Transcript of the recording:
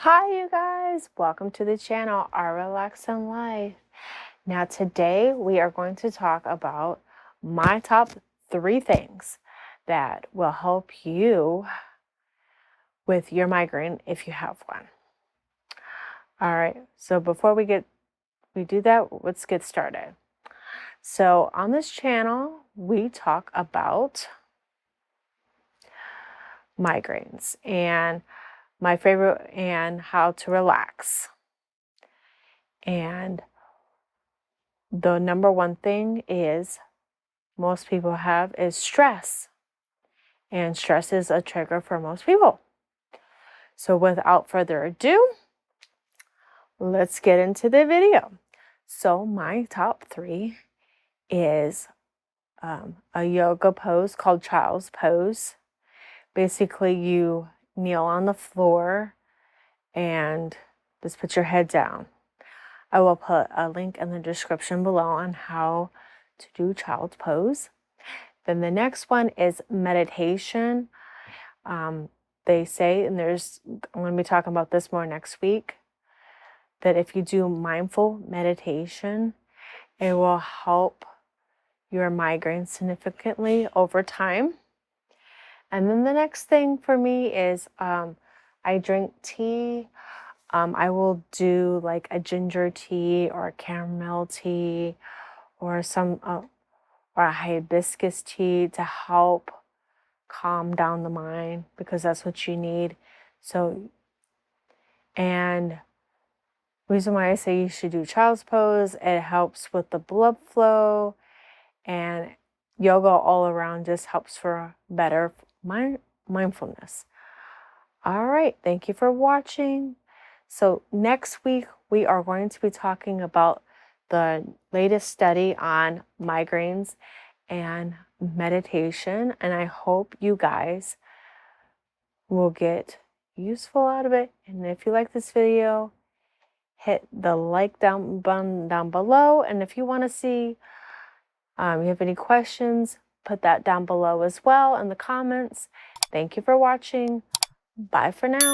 Hi you guys, welcome to the channel, Our Relaxing Life. Now today we are going to talk about my top 3 things that will help you with your migraine if you have one. All right, so before we do that, let's get started. So on this channel, we talk about migraines and my favorite and how to relax. And the number one thing is most people have is stress. And stress is a trigger for most people. So without further ado, let's get into the video. So my top 3 is a yoga pose called child's pose. Basically, you kneel on the floor and just put your head down. I will put a link in the description below on how to do child's pose. Then the next one is meditation. They say, and I'm going to be talking about this more next week, that if you do mindful meditation, it will help your migraine significantly over time. And then the next thing for me is I drink tea. I will do like a ginger tea or a chamomile tea or or a hibiscus tea to help calm down the mind, because that's what you need. So, and reason why I say you should do child's pose, it helps with the blood flow, and yoga all around just helps for better mindfulness. All right, thank you for watching. So next week we are going to be talking about the latest study on migraines and meditation, and I hope you guys will get useful out of it. And if you like this video, hit the like button down below, and if you want to see you have any questions, put that down below as well in the comments. Thank you for watching. Bye for now.